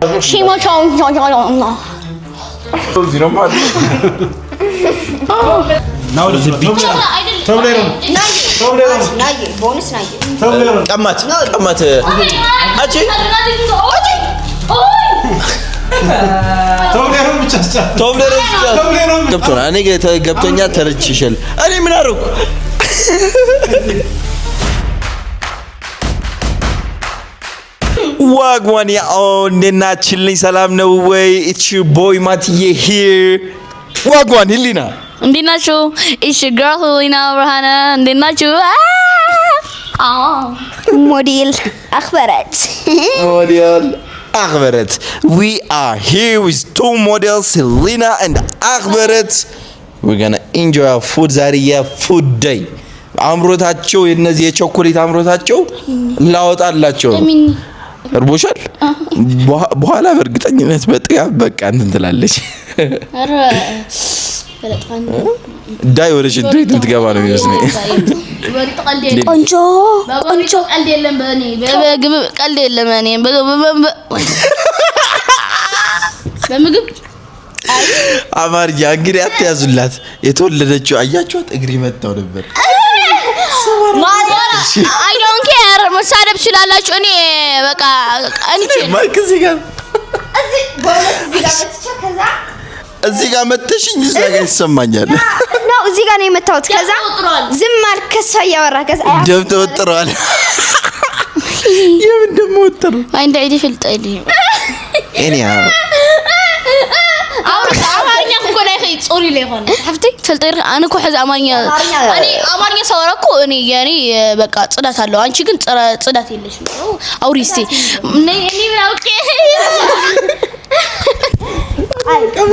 Now the beach. ቀማት አቺ እኔ ገብቶኛል ተረችሽል እኔ ምን አደረኩ ዋግዋን ያው እንደናችልኝ ሰላም ነው ወይ it's your boy Mathiye here ዋግዋን ሂሊና እንዴናችሁ it's your girl Helena Rahana እንዴናችሁ ሞዴል አክበረት we are here with two models Helena and Akhbarat we're going to enjoy our food ዛሬ food day አምሮታቸው የነዚህ የቾኮሌት አምሮታቸው ላወጣላቸው እርቦሻል በኋላ በርግጠኝነት በጥጋብ በቃ እንትን ትላለች አረ በለጣን ዳይ ወደ ሽንት ቤት እንትገባ ነው የሚመስለኝ ቆንጆ ቀልድ የለም በእኔ በምግብ ቀልድ የለም እኔ በምግብ አማርኛ እንግዲህ አትያዙላት የተወለደችው አያችኋት እግሪ መጣው ነበር I don't care መሳደብ ይችላልላችሁ እኔ በቃ አንቺ ማይክ እዚህ ጋር መተሽኝ እዛ ጋር ይሰማኛል ነው እዚህ ጋር ነው የመታወት ከዛ ዝም አልከሳ ያወራ ከዛ ደም ተወጥሯል የምን ደም ወጥሩ አይ እንዳይዲ ፍልጠልኝ እኔ አማርኛ እኮ ላይ ጾሪ ላይ ሆነ ሀፍቴ ፍልጠር አነ እኮ ሐዛ አማርኛ ሰወራኩ እኔ ያኔ በቃ ጽዳት አለው አንቺ ግን ጽዳት የለሽም አውሪስቲ እኔ ኦኬ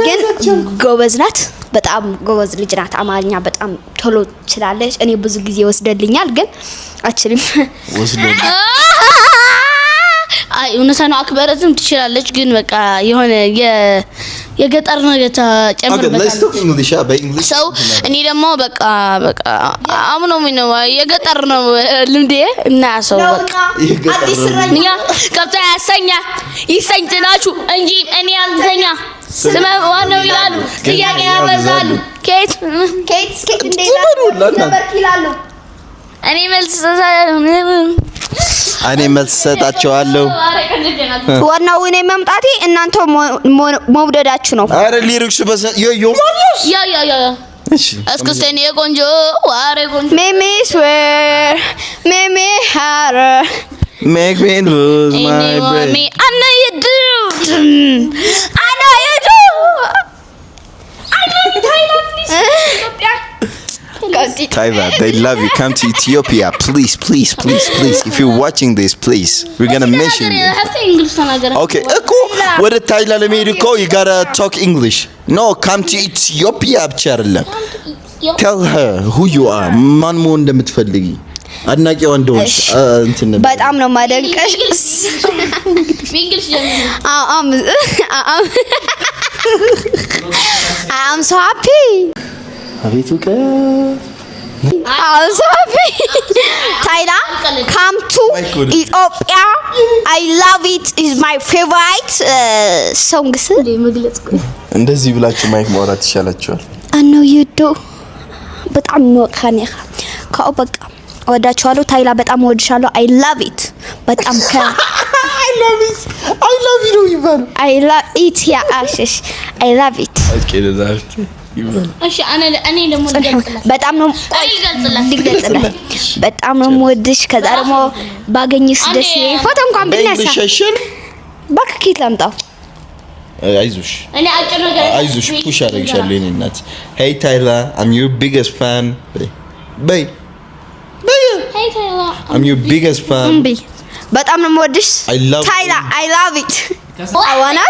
ግን ጎበዝ ናት በጣም ጎበዝ ልጅ ናት አማርኛ በጣም ቶሎ ትችላለች እኔ ብዙ ጊዜ ወስደልኛል ግን አችልም አይ እነሰና አክበረትም ትችላለች ግን በቃ የሆነ የገጠር ነገር ተጨምርበታል ሰው እኔ ደግሞ በቃ አምኖ ነው የገጠር ነው ልምዴ እና ሰው በቃ አዲስ ረኛ ከብታ ያሰኛ ይሰኝጥናችሁ እንጂ እኔ አንተኛ ስማዋነው ይላሉ ጥያቄ ያበዛሉ ኬት ነበር ይላሉ እኔ መልስ ሰጣቸዋለሁ ዋናው እኔ መምጣቴ እናንተ መውደዳችሁ ነው አረ ሊሪክስ ዮ ማርያስ ያ እሺ እስከስተኔ ቆንጆ ዋሬ ቆንጆ ሜሜ swear ሜሜ ሃረ make me lose my brain I know you do Taiva, they love you. Come to Ethiopia, please. If you're watching this, please. We're gonna mention you. Okay, what a Thailand America, you gotta talk English. No, come to Ethiopia, Charla. Tell her who you are. Man mo እንደምትፈልጊ አድናቂ ወንዶች እንትን ነበር በጣም ነው ማደንቀሽ በእንግሊዝ I'm so happy አቤቱ I'm so happy Thailand come to Ethiopia I love it is my favorite song እንደዚህ ብላችሁ ማይክ ማውራት ይሻላችኋል I know you do በጣም ነው ካኔኻ በቃ ወዳችኋለሁ ታይላ በጣም ወድሻለሁ I love it በጣም I love you ይባል I love it ያ አሽሽ I love it አስከለዛፍት ይባል እሺ እኔ ደግሞ በጣም ነው ልገልጽላት በጣም ነው ወድሽ ከዛ ደግሞ ባገኝስ ደስ ፎቶ እንኳን ብነሳ ባክኪት ላምጣው አይዞሽ እኔ አጭር ነገር አይዞሽ ፑሽ አደርግሻለሁ የኔ እናት Hey Tyler I'm your biggest fan Bye Hey Tyler I'm your biggest fan በጣም ነው ወድሽ Tyler I love it I wanna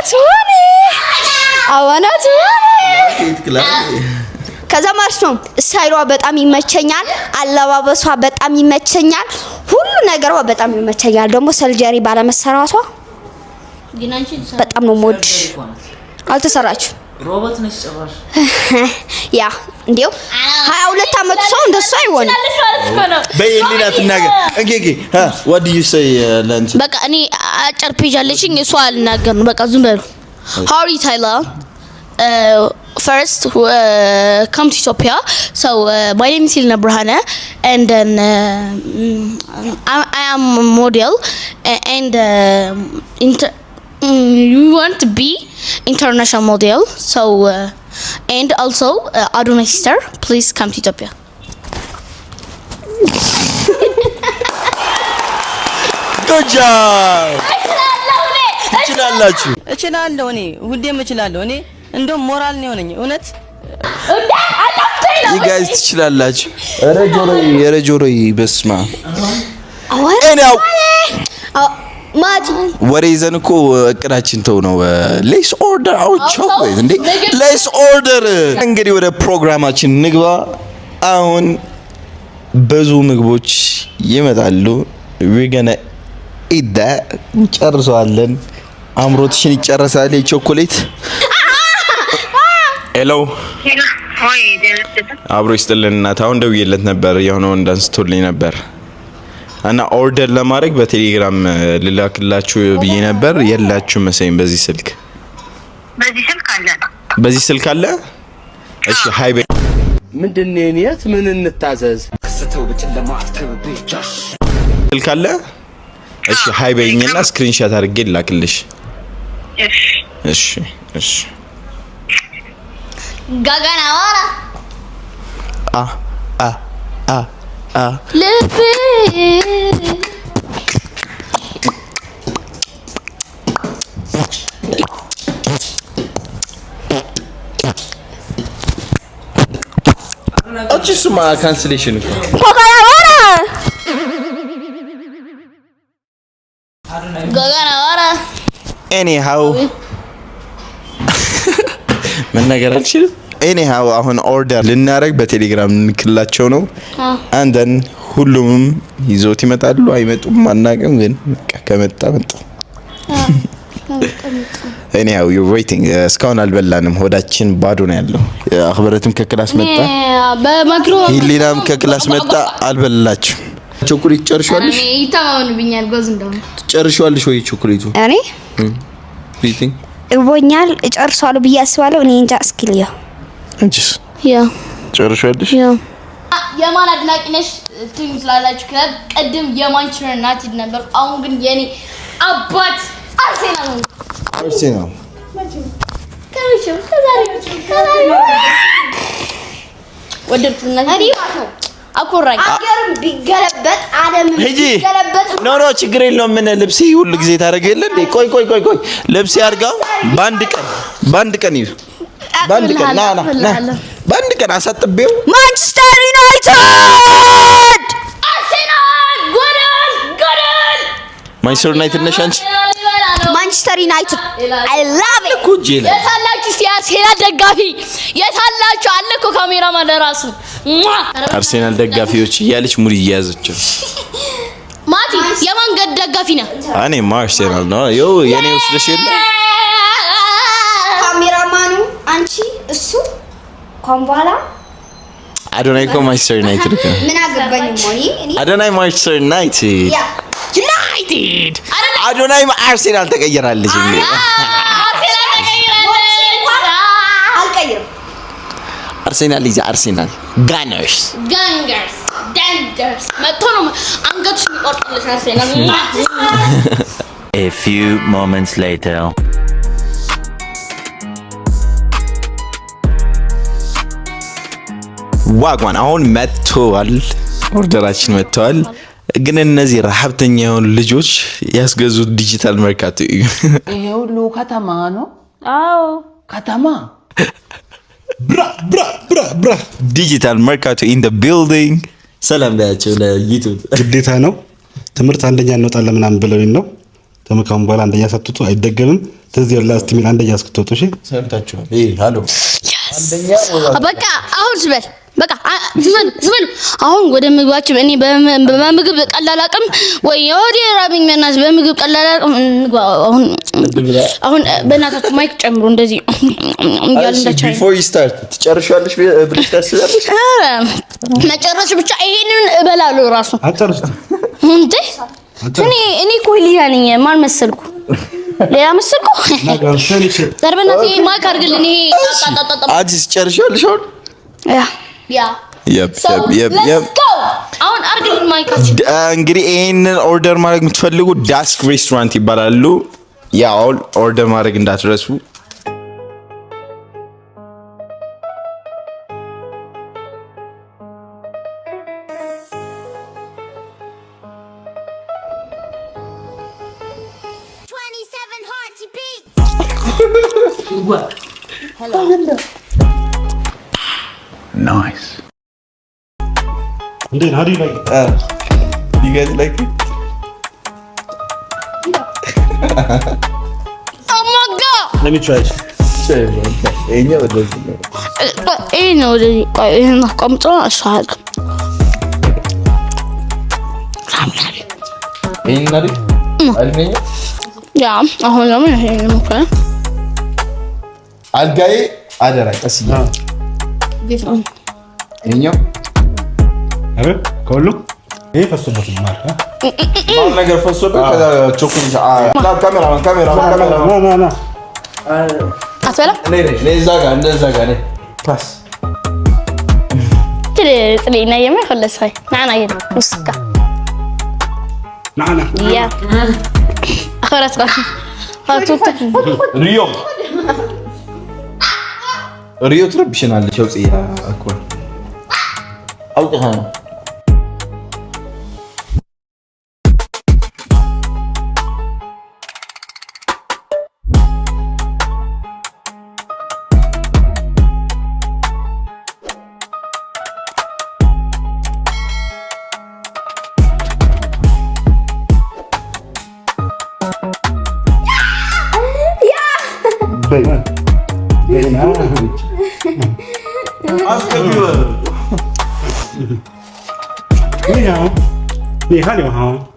to ከዛ ማለት ነው ስታይሏ በጣም ይመቸኛል አለባበሷ በጣም ይመቸኛል ሁሉ ነገሯ በጣም ይመቸኛል ደግሞ ሰርጀሪ ባለመሰራቷ በጣም ነው ወድሽ አልተሰራችሁ ሮቦት ነሽ ጭራሽ ያ እንዴው 22 አመት ሰው እንደሱ አይሆንም በየሊና ትናገር እንግዲህ what do you say ለንት በቃ እኔ አጭር ፔጅ አለችኝ እሷ አልናገር ነው በቃ ዝም በሉ how are you Tyler first come to Ethiopia so my name is Helena Brahana and then I am a model and you want to be international model so and also Adonai sister please come to Ethiopia good job እችላለሁ እኔ ሁሌም እችላለሁ እኔ እንደው ሞራል ነው የሆነኝ እውነት you guys ትችላላችሁ ረጆሮይ በስማ ማቲ ወሬ ይዘን እኮ እቅዳችን ተው ነው ሌስ ኦርደር አውት ቾክሌት እንዴ ሌስ ኦርደር እንግዲህ ወደ ፕሮግራማችን ንግባ አሁን ብዙ ምግቦች ይመጣሉ we're gonna eat that እንጨርሰዋለን አምሮትሽን ይጨርሳል የቾኮሌት ሄሎ ሆይ አብሮ ይስጥልንና ታውን ደውዬለት ነበር የሆነው እንዳንስቶልኝ ነበር እና ኦርደር ለማድረግ በቴሌግራም ልላክላችሁ ብዬ ነበር የላችሁ መሰለኝ በዚህ ስልክ አለ እሺ ሃይ በይ ምንድነው የኔት ምን እንታዘዝ ስልክ አለ እሺ ሃይ በይኝና ስክሪንሾት አድርጌ ላክልሽ እሺ ጋጋና ዋራ ልብ ስማ ካንስሌሽን እኮ ጋጋና ዋራ anyhow ምን ነገር አልችልም anyhow አሁን ኦርደር ልናረግ በቴሌግራም እንክላቸው ነው and then ሁሉም ይዞት ይመጣሉ አይመጡም ማናቀም ግን ከመጣ መጣ anyhow you're waiting እስካሁን አልበላንም ሆዳችን ባዶ ነው ያለው አخبረትም ከክላስ መጣ በማክሮ ሂሊናም ከክላስ መጣ አልበላችሁ ቾኮሌት ጨርሻለሽ እኔ ይታማውንብኛል ጎዝ እንደሆነ ጨርሻለሽ ወይ ቾኮሌቱ እኔ ቢቲንግ እቦኛል እጨርሳለሁ ብዬ አስባለሁ እኔ እንጃ እስኪልያ እንጂስ ያ ጨርሻለሽ ያ የማን አድናቂ ነሽ ቲም ስላላችሁ ከቀድም የማንቸስተር ዩናይትድ ነበር አሁን ግን የኔ አባት አርሴናል ወደድኩና አኮራኝ አገርም ቢገለበጥ ዓለም ቢገለበጥ ኖ ችግር የለውም ምን ልብስ ሁሉ ጊዜ ታረጋለ እንዴ ቆይ ልብስ ያርጋው ባንድ ቀን ይሁ ባንድ ቀን ና ባንድ ቀን አሳጥቤው ማንቸስተር ዩናይትድ አርሴናል ጎል ማንቸስተር ዩናይትድ ነሽ አንቺ ማንቸስተር ዩናይትድ I love it ኩጄላ የታላችሁ ሲያሴና ደጋፊ የታላችሁ አለኮ ካሜራማን ለራሱ አርሴናል ደጋፊዎች ያለች ሙሉ ይያዘች ማቲ የማንገድ ደጋፊ ነህ እኔ አርሴናል ነው የኔ ወስደሽ የለ ካሜራማኑ አንቺ እሱ ኮምባላ አዶናይ እኮ ማንቸስተር ዩናይትድ ምን አገባኝ ሞኒ አዶናይ ማንቸስተር ዩናይትድ አዶናይ አርሴናል ተቀየራለች እንዴ አርሴናል ይዛ አርሴናል ጋነርስ መጥቶ ነው አንገትሽን ይቆርጥልሽ አርሴናል A few moments later ዋጓን አሁን መጥቷል ኦርደራችን መጥቷል ግን እነዚህ ረሃብተኛ የሆኑ ልጆች ያስገዙት ዲጂታል መርካቶ ይሄ ሁሉ ከተማ ነው አዎ ከተማ ብራ ዲጂታል መርካቶ in the building ሰላም ላያቸው ለዩቲዩብ ግዴታ ነው ትምህርት አንደኛ እንወጣለን ምናምን ብለውኝ ነው ተመካም በኋላ አንደኛ ሰጥቶ አይደገምም تزير لاست من عندك ياسك توتوشي سمعتوا ايه هالو አንደኛ በቃ አሁን ዝበል በቃ ዝበል አሁን ወደ ምግባችን እኔ በምግብ ቀላል አቅም ወይ ወዲ ራብኝ መናስ በምግብ ቀላል አቅም አሁን በእናታችሁ ማይክ ጨምሩ እንደዚህ ያልንዳቻይ before you start ትጨርሻለሽ ብለሽ ታስቢያለሽ መጨረስ ብቻ ይሄንን እበላለሁ ራሱ አጨርሽ እንዴ እኔ ኮሊያ ነኝ ማን መሰልኩ ሌላ መሰልኩ ነገር ሸንሽ ዘርበናት ማይክ አርግልኝ ይሄ አዲስ ጨርሻለሽ ያ yep አሁን አርግልኝ ማይካችን እንግዲህ ይሄንን ኦርደር ማድረግ የምትፈልጉ ዳስክ ሬስቶራንት ይባላሉ ያው ኦርደር ማድረግ እንዳትረሱ Hello. Nice. And then how do you like it? You guys like it? Oh my god! Let me try it. Sure. Enyo does. No, no, come to us. Nari? Almeya? Yeah, አሁን ነው okay. አልጋዬ አደራ ቀስያ እኛው አረ ኮሉ ይሄ ፈሶበት ማለት ማን ነገር ፈሶበት ከዛ ቾኮሌት ካሜራ ና አትበላ ነይ እንደዛ ጋር ነይ ፓስ ጥሌና የማይፈለሳይ ናና ይሄ ሙስካ ናና ያ አኸራስ ሪዮ ትረብሽናለች ያው ጽያ እኮ አውቀህ ነው你好，你好。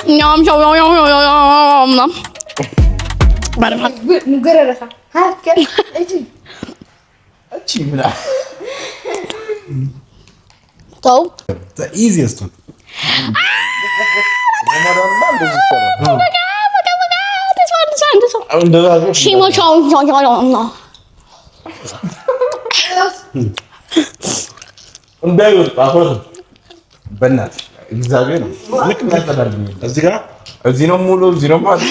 ኛም ኛም ንገረረካ ሃከ እቺ ምና ተው The easiest one. በእናት እግዚአብሔር ነው ልክ እናጠዳል እዚህ ጋር እዚህ ነው ሙሉ እዚህ ነው ማለት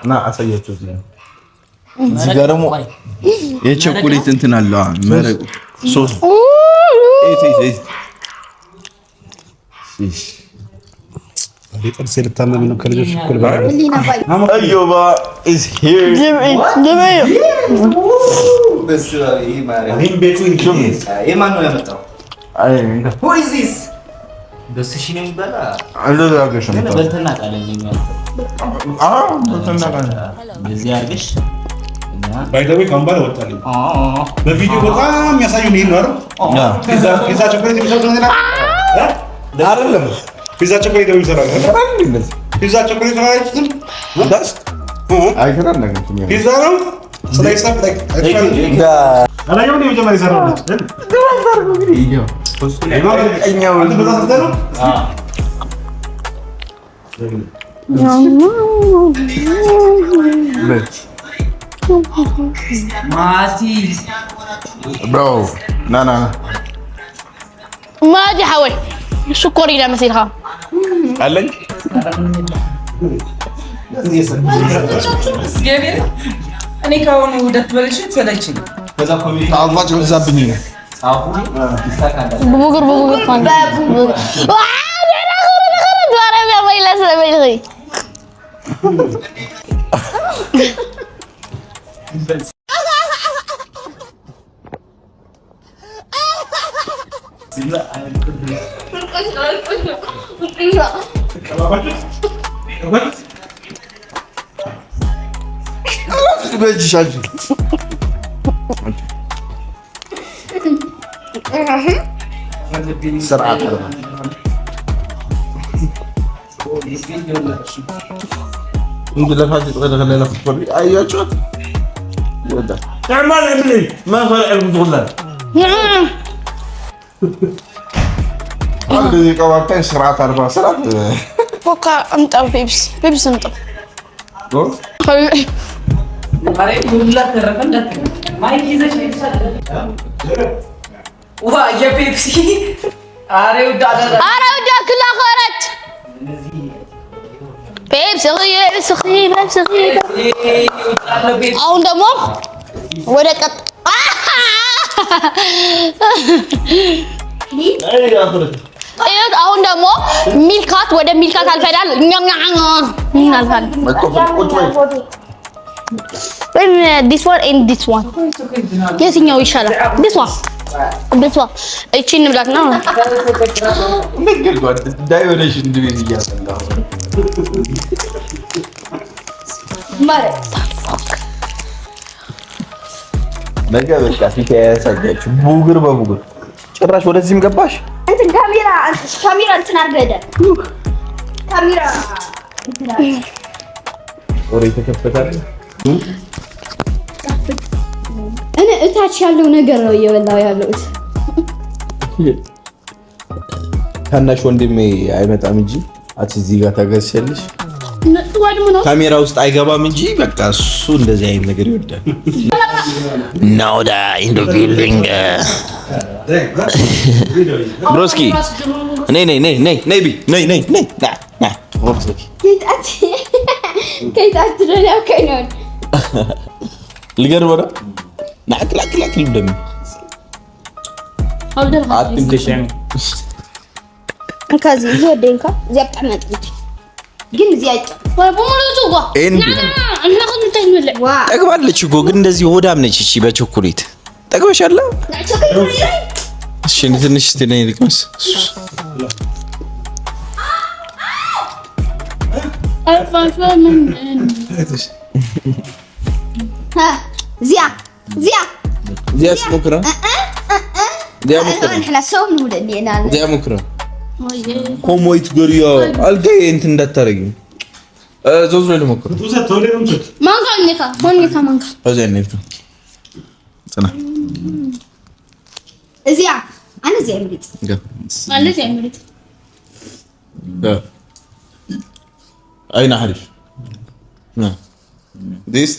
ና አሳያቸው እዚህ ጋር ደግሞ የቸኮሌት እንትን አለ መረቁ ሶስ ጥርሴ ልታመም ነው ከልጆች እኩል ባለ አዮባ is here እኔም ቤቱ እንግዲህ የማን ነው ያመጣው? አይ Who is this? ደስሽ ነው የሚበላ እንደዛ አድርገሽ ነው በልተና ቃለኝ በልተና ቃለኝ በዚህ አድርገሽ ባይደዌ ካምባላ ወጣልኝ በቪዲዮ በጣም የሚያሳዩን ይሄን ነው አይደል ፒዛ ቸኮሌት የሚሰሩት ነገር አይደለም ፒዛ ቸኮሌት የሚሰራው ፒዛ ቸኮሌት ነው አይደል ዳስ አይተናነግም ፒዛ ነው ስላይስ አፕ ላይክ አላየው ነው የመጀመሪያ ይሰራው ድራዘር ነው እንግዲህ ይሄው እኛው ማቲ ብሮ ና ማጂ ሐወይ ሽኮሪ ለምሲልካ አለኝ እኔ ካሁን ውደት በልሽ ተለችኝ ከዛ ኮሚቴ አዋጭ ወዛብኝ ነው ببوغر فان ስርዓት እንዴ ለፋጅ ተደረገና ፍቅር አያችሁት ይወዳል تعمل ابني ما فرق البطولات عندي قوانين سرعه 4 سرعه فوكا انت بيبس انت अरे मुल्ला कर रखा ना माइक इधर से वाह ये पेप्सी अरे उدا كلها خرج بيبسي صغير አሁን ደግሞ ወደ ቀጥ አሁን ደግሞ ሚልካት ወደ ሚልካት አልፈዳል this one and this one የትኛው ይሻላል this one እቺን ብላት ነው ነገር ጓድ ዳይቨርሽን እንድቤት እያሰላው ማለት ነገ በቃ ፊት ያሳያችሁ ቡግር በቡግር ጭራሽ ወደዚህም ገባሽ እንትን ካሜራ እንትን አርገደ ካሜራ ወሬ ተከፈታል እኔ እታች ያለው ነገር ነው እየበላው ያለው ታናሽ ወንድሜ አይመጣም እንጂ እዚህ ጋር ታገሰልሽ ካሜራ ውስጥ አይገባም እንጂ በቃ እሱ እንደዚህ አይነት ነገር ይወዳል now the in the building ብሮስኪ ነይ ና ብሮስኪ ከይታት ነው ከይኖር ልገርበራ ናክላክ ልደም አትንከሽኝ ከዚህ ይወደንካ ዘጣመጥ ግን እዚህ አይጣ ወሙሉቱ ጓ እና ከንተኝለ ጠግባለች እኮ ግን እንደዚህ ሆዳም ነች እቺ በቾኮሌት ጠግበሻላ እሺ ትንሽ ትነይ ልቅመስ ዚያ ስሞክራ احنا سوم ولدينا ዚያ ሞክራ ኮሞይት ገሪያ አልጋይ እንትን እንዳታረጊ ዞዝ ነው ለሞክራ ማንካ እዚያ ነይታ ጽና እዚያ አነ እዚያ ምሪት ማለት ያምሪት አይና አሪፍ ና this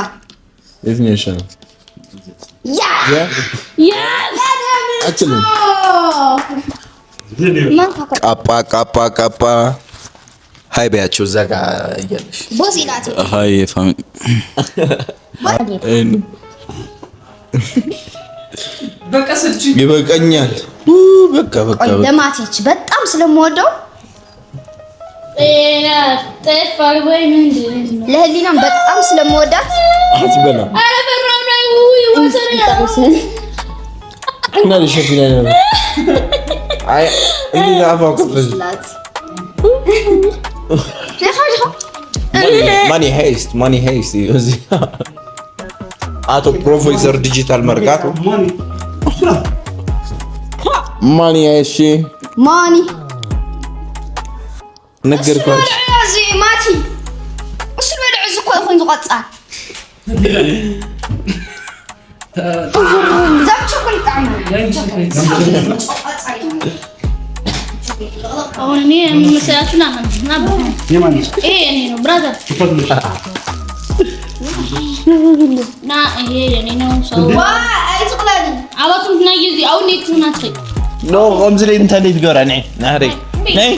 one የትኛው ይሻላል actually ቃፓ ሃይ በያቸው እዛ ጋር እያለሽ ቦስ ይላል ሃይ ፋሚሊ ይበቃኛል በቃ ለማቲች በጣም ስለምወደው ለህሊናም በጣም ስለምወዳት አትበላ እና ለሸፊና ነው አይ እንዴ አፋው money haste እዚህ አቶ ፕሮፌሰር ዲጂታል መርካቶ ማኒ አይሺ ማኒ ነገርኳሽ እዚ ማቲ እሱ በልዕ ዝኮ ይኹን ዝቆጻል ዛምቹኩን ጣም አሁን እኔ መስያችሁና እኔ ነው ብራዘር ና ይሄ የኔ ነው ሰው አይጥቅላኒ አባቱን ናይዚ አሁን ይክናት ኖ ቆምዝ ላይ ኢንተርኔት ገራ ነይ ነይ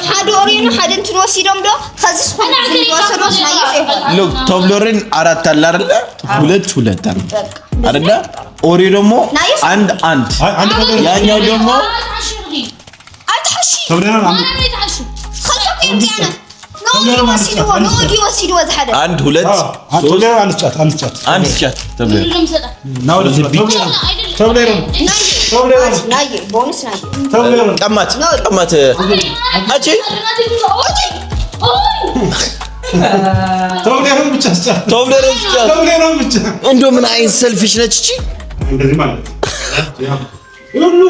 ሓደ ኦሪኑ ሓደ እንትን ወሲዶም ዶ ከዚስ ኮና ወሰዶስ ናይ ሎክ ቶብሎሬን አራት አለ አይደል ሁለት አይደል ኦሪ ደግሞ አንድ ያኛው ደግሞ አይታሺ ቶብሎሬን አንድ خلصك انت انا نو አንድ ሁለት አንድ ጫት ቀማት አቺ ተብሌሮን ብቻ እንደው ምን አይነት ሰልፊሽ ነች እቺ እንደዚህ ማለት ሁሉ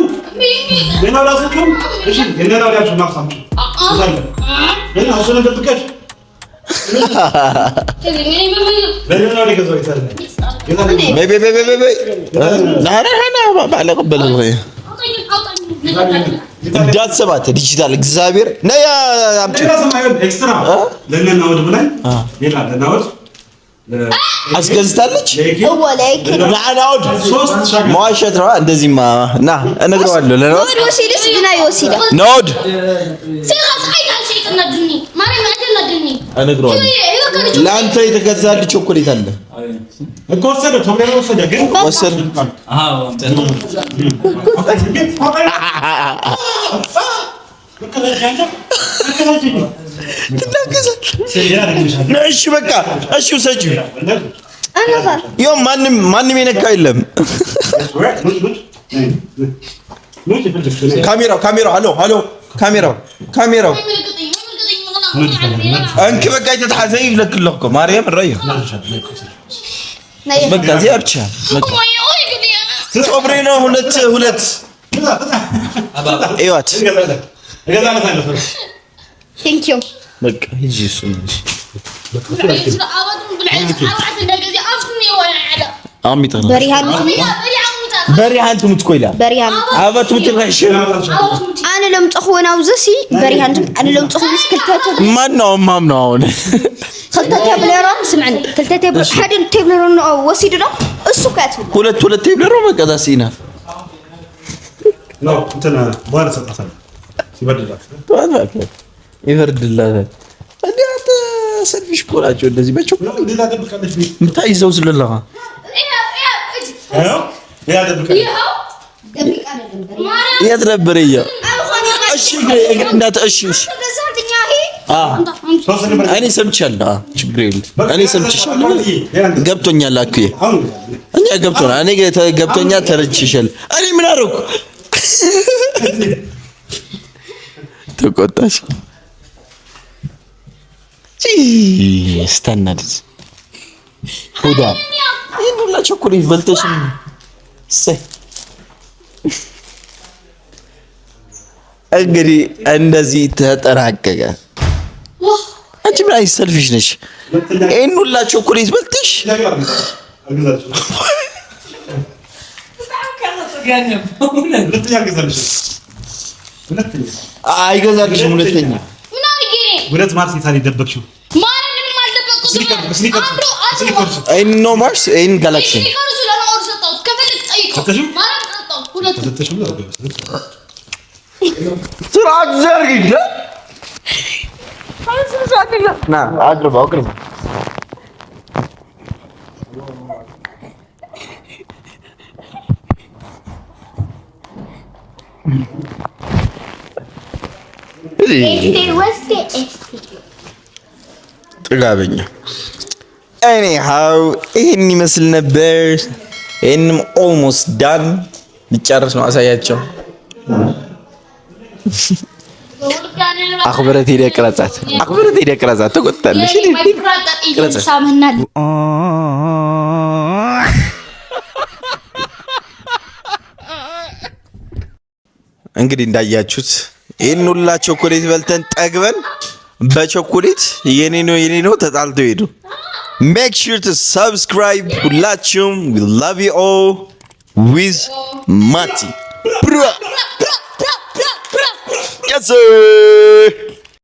ለና ራስኩም እሺ የነና ያችሁ ማክሳም አለ ለና አሰለ ደብቀሽ ለና ነው ለገዛው ይታል እንዳትሰባት ዲጂታል እግዚአብሔር ነያ አምጪ ኤክስትራ ለነና ወድ ብለን ሌላ ለና ወድ አስገዝታለች ለአናውድ መዋሸት ነው እንደዚህማ ና እነግረዋለሁ ለነውድ ወሲልስ ግና ይወሲዳ ነውድ እነግረዋለሁ ለአንተ የተገዛልህ ቾኮሌት አለ እኮ ወሰደ ቶብሌሮ ወሰደ ግን ወሰደ እሺ በቃ እሺ ውሰጂ ይኸው ማንም የነካ የለም ካሜራው ሃሎ ካሜራው እንክ በቃ የተታዘይ ለክልኩ ማርያም ረዩ በቃ እዚህ ብቻ በቃ ጾብሬ ነው ሁለት እዩት ቴንክ ዩ በቃ ሂጂ እሱ በሪሃን ትሙት ኮይላ አባቱ ትንሽ አነ ለምጽኹና ውዝሲ በሪሃን አነ ለምጽኹስ ክልተተ ማነው አሁን ክልተተ ብለራም ስምعني ክልተተ ሓደ ቴብለሮ ነው ወሲድ ነው እሱ ካት ሁለት ቴብለሮ በቃ ዳሲና ነው እንትና በኋላ ሰጣታል ሲበድላት ይወርድላታል እንዴት ሰልፊሽ ቆላቸው እንደዚህ በቸው ሌላ ደብቃለች ምታይዘው ስለላህ ያ ደብቃለች የት ነበር እሺ እንዳት እሺ እኔ ሰምቻለሁ ችግር የለም እኔ ሰምቻለሁ ገብቶኛል አኩዬ እኛ ገብቶኛል ተረድቼሻለሁ እኔ ምን አደረኩ ተቆጣሽ ስታናድድ ሁዳ ይሄን ሁላ ቸኮሌት በልተሽ እንግዲህ እንደዚህ ተጠናቀቀ። አንቺ ምን አይነት ሰልፊሽ ነሽ? ይሄን ሁላ ቾኮሌት በልተሽ አይገዛልሽም። ሁለተኛ ሁለት ማርስ ይታል ይደበቅሽው አይን ኖ ማርስ አይን ጋላክሲ ስርዓት ዘርግ ና አቅርበው ጥጋበኛ ኤኒሃው ይሄን ይመስል ነበር። ይሄንም ኦልሞስት ዳን ሊጨርስ ነው። አሳያቸው አክብረት ሄደ ቅረጻት ተቆጣለሽ ቅረጻት እንግዲህ እንዳያችሁት ይሄን ሁላ ቾኮሌት በልተን ጠግበን በቾኮሌት የኔ ነው ተጣልተው ሄዱ። make sure to subscribe ሁላችሁም we love you all with Mati yes sir